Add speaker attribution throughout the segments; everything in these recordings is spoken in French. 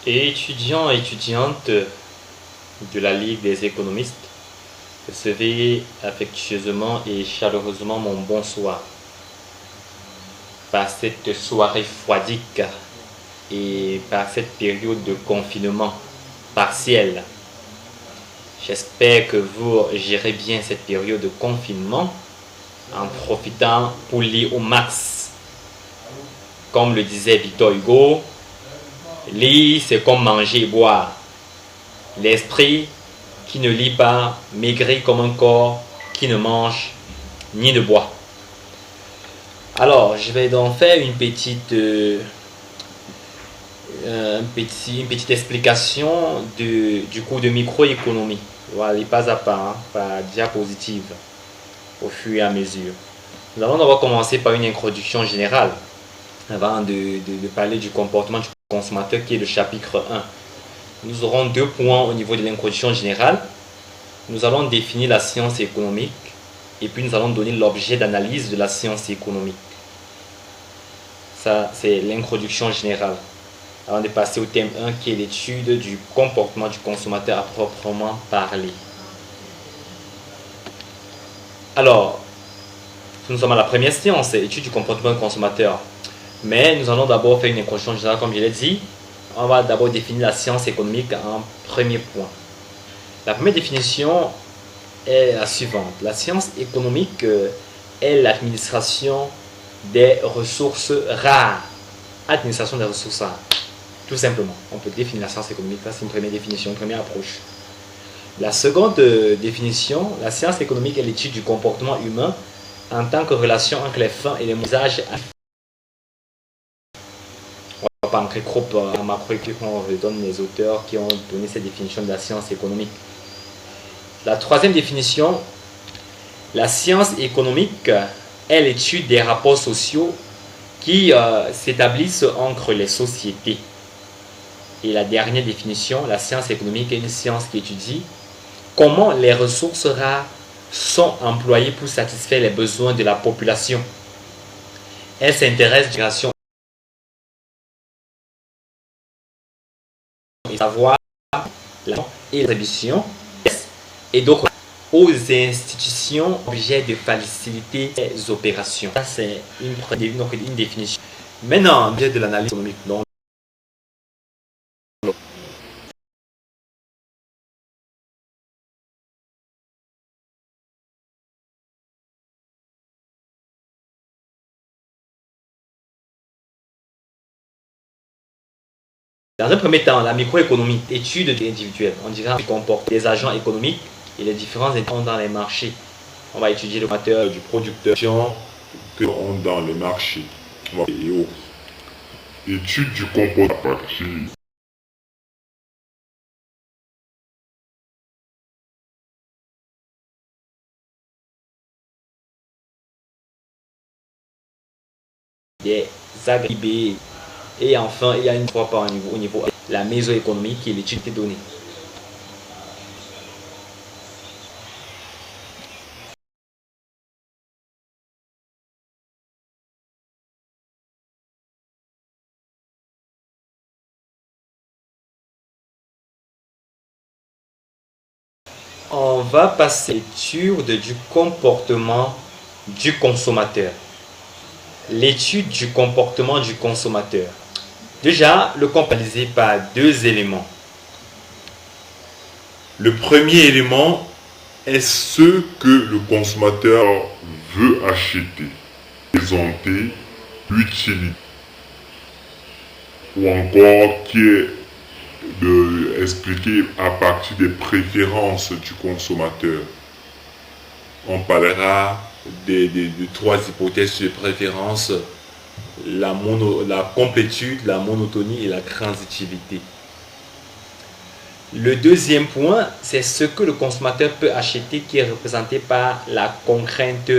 Speaker 1: Et étudiants et étudiantes de la Ligue des économistes, recevez affectueusement et chaleureusement mon bonsoir. Par cette soirée froidique et par cette période de confinement partiel, j'espère que vous gérez bien cette période de confinement en profitant pour lire au max. Comme le disait Victor Hugo, lire c'est comme manger et boire. L'esprit qui ne lit pas maigrit comme un corps qui ne mange ni ne boit. Alors, je vais donc faire une petite explication du cours de microéconomie. Voilà, les pas à pas, par diapositive, au fur et à mesure. Nous allons d'abord commencer par une introduction générale, avant de parler du comportement du consommateur, qui est le chapitre 1. Nous aurons 2 points au niveau de l'introduction générale. Nous allons définir la science économique, et puis nous allons donner l'objet d'analyse de la science économique. Ça, c'est l'introduction générale. Avant de passer au thème 1, qui est l'étude du comportement du consommateur à proprement parler. Alors, nous sommes à la première séance, étude du comportement du consommateur. Mais nous allons d'abord faire une introduction générale, comme je l'ai dit. On va d'abord définir la science économique en premier point. La première définition est la suivante. La science économique est l'administration des ressources rares. Administration des ressources rares. Tout simplement. On peut définir la science économique. Ça, c'est une première définition, une première approche. La seconde définition, la science économique est l'étude du comportement humain en tant que relation entre les fins et les usages. On va pas entrer trop en macroéconomie, on redonne les auteurs qui ont donné cette définition de la science économique. La troisième définition, la science économique est l'étude des rapports sociaux qui s'établissent entre les sociétés. Et la dernière définition, la science économique est une science qui étudie comment les ressources rares sont employées pour satisfaire les besoins de la population. Elle s'intéresse à la et savoir et l'attribution et donc aux institutions objets de faciliter les opérations. Ça, c'est une définition. Maintenant, objet de l'analyse économique. Donc, dans un premier temps, la microéconomie, étude individuelle, on dira comporte les agents économiques et les différents éléments dans les marchés. On va étudier le moteur du producteur
Speaker 2: que ont dans les marchés. Et autres. Étude du comportement.
Speaker 1: des agribés. Et enfin, il y a une fois par au niveau la mésoéconomie qui est l'étude des données. On va passer à l'étude du comportement du consommateur. L'étude du comportement du consommateur. Déjà, le compalisé par 2 éléments.
Speaker 2: Le premier élément est ce que le consommateur veut acheter, présenter, l'utilité, ou encore qui est expliqué à partir des préférences du consommateur.
Speaker 1: On parlera de 3 hypothèses de préférence, la complétude, la monotonie et la transitivité. Le deuxième point, c'est ce que le consommateur peut acheter qui est représenté par la contrainte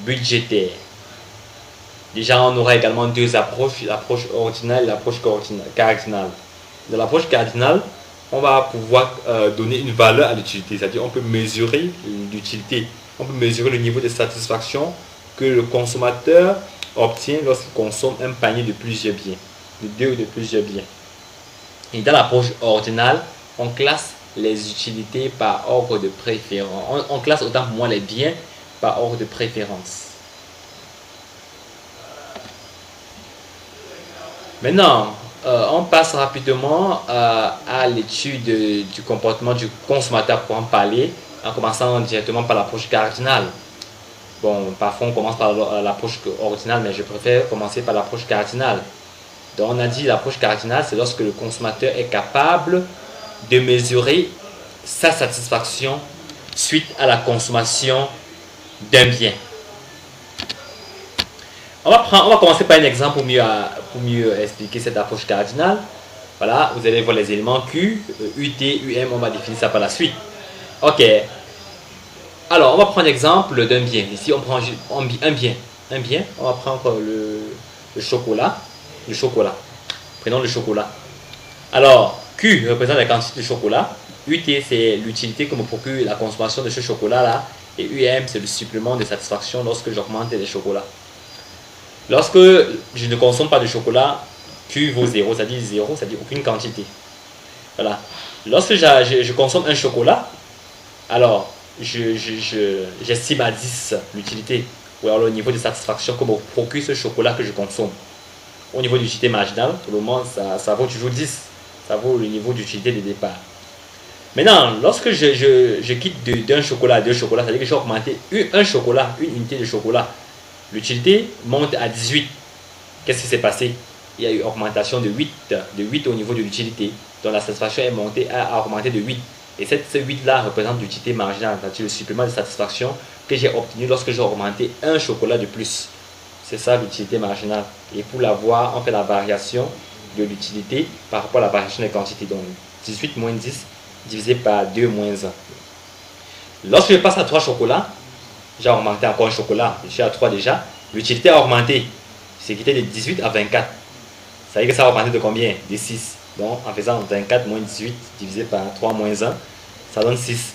Speaker 1: budgétaire. Déjà, on aura également 2 approches, l'approche ordinale et l'approche cardinale. Dans l'approche cardinale, on va pouvoir donner une valeur à l'utilité, c'est-à-dire on peut mesurer l'utilité, on peut mesurer le niveau de satisfaction que le consommateur obtient lorsqu'il consomme un panier de plusieurs biens, de 2 ou de plusieurs biens. Et dans l'approche ordinale, on classe les utilités par ordre de préférence. On classe autant pour moi les biens par ordre de préférence. Maintenant, on passe rapidement à l'étude du comportement du consommateur pour en parler, en commençant directement par l'approche cardinale. Bon, parfois on commence par l'approche ordinale, mais je préfère commencer par l'approche cardinale. Donc on a dit l'approche cardinale, c'est lorsque le consommateur est capable de mesurer sa satisfaction suite à la consommation d'un bien. On va commencer par un exemple pour mieux expliquer cette approche cardinale. Voilà, vous allez voir les éléments Q, UT, UM, on va définir ça par la suite. Ok. Alors, on va prendre l'exemple d'un bien. Ici, on prend un bien. On va prendre le chocolat. Le chocolat. Prenons le chocolat. Alors, Q représente la quantité de chocolat. UT, c'est l'utilité que me procure la consommation de ce chocolat-là. Et UM, c'est le supplément de satisfaction lorsque j'augmente les chocolats. Lorsque je ne consomme pas de chocolat, Q vaut 0, c'est-à-dire 0, c'est-à-dire aucune quantité. Voilà. Lorsque je consomme un chocolat, alors j'estime à 10 l'utilité, ou alors le niveau de satisfaction que me procure ce chocolat que je consomme. Au niveau de l'utilité marginale, pour le moment, ça vaut toujours 10. Ça vaut le niveau d'utilité de départ. Maintenant, lorsque je quitte d'un chocolat à deux chocolats, c'est-à-dire que j'ai augmenté un chocolat, une unité de chocolat, l'utilité monte à 18. Qu'est-ce qui s'est passé? Il y a eu augmentation de 8 au niveau de l'utilité. Donc la satisfaction est montée, a augmenté de 8. Et ce 8-là représente l'utilité marginale, c'est-à-dire le supplément de satisfaction que j'ai obtenu lorsque j'ai augmenté un chocolat de plus. C'est ça l'utilité marginale. Et pour l'avoir, on fait la variation de l'utilité par rapport à la variation des quantités. Donc 18 moins 10 divisé par 2 moins 1. Lorsque je passe à 3 chocolats, j'ai augmenté encore un chocolat, je suis à 3 déjà, l'utilité a augmenté, c'est quitté de 18 à 24. Ça veut dire que ça a augmenté de combien? De 6. Donc en faisant 24 moins 18 divisé par 3 moins 1, ça donne 6.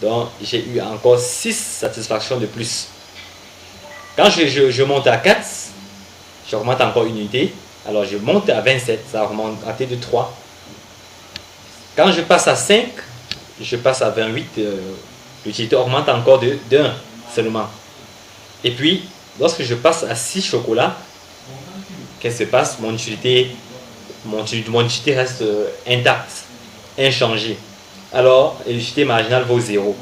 Speaker 1: Donc j'ai eu encore 6 satisfactions de plus. Quand je monte à 4, j'augmente encore une unité, alors je monte à 27, ça a augmenté de 3. Quand je passe à 5, je passe à 28, l'utilité augmente encore d'1 seulement. Et puis, lorsque je passe à 6 chocolats, qu'est-ce qui se passe? Mon utilité reste intacte, inchangée. Alors, l'utilité marginale vaut 0.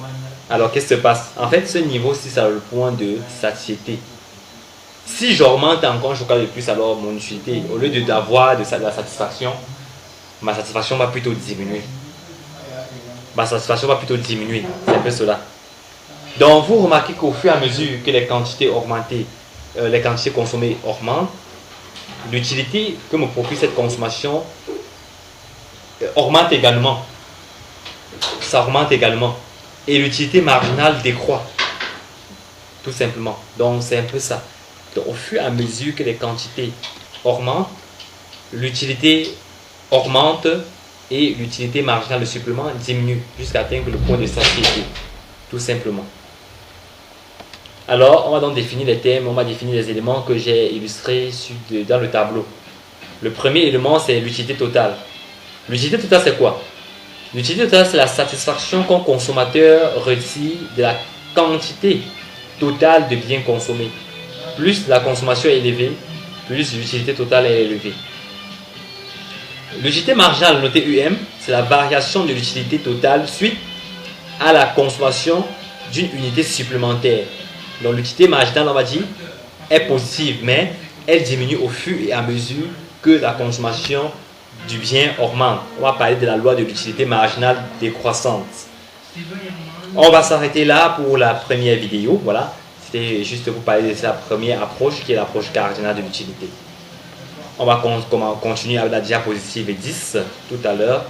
Speaker 1: Alors, qu'est-ce qui se passe? En fait, ce niveau-ci, c'est le point de satiété. Si j'augmente encore un chocolat de plus, alors mon utilité, au lieu d'avoir de la satisfaction, ma satisfaction va plutôt diminuer. C'est un peu cela. Donc, vous remarquez qu'au fur et à mesure que les quantités augmentées, les quantités consommées augmentent, l'utilité que me procure cette consommation augmente également. Ça augmente également. Et l'utilité marginale décroît. Tout simplement. Donc, c'est un peu ça. Donc, au fur et à mesure que les quantités augmentent, l'utilité augmente et l'utilité marginale, le supplément, diminue jusqu'à atteindre le point de satiété. Tout simplement. Alors, on va donc définir les thèmes, on va définir les éléments que j'ai illustrés dans le tableau. Le premier élément, c'est l'utilité totale. L'utilité totale, c'est quoi? L'utilité totale, c'est la satisfaction qu'un consommateur retire de la quantité totale de biens consommés. Plus la consommation est élevée, plus l'utilité totale est élevée. L'utilité marginale, notée UM, c'est la variation de l'utilité totale suite à la consommation d'une unité supplémentaire. Donc l'utilité marginale, on va dire, est positive, mais elle diminue au fur et à mesure que la consommation du bien augmente. On va parler de la loi de l'utilité marginale décroissante. On va s'arrêter là pour la première vidéo. Voilà, c'était juste pour parler de sa première approche qui est l'approche cardinale de l'utilité. On va continuer avec la diapositive 10 tout à l'heure.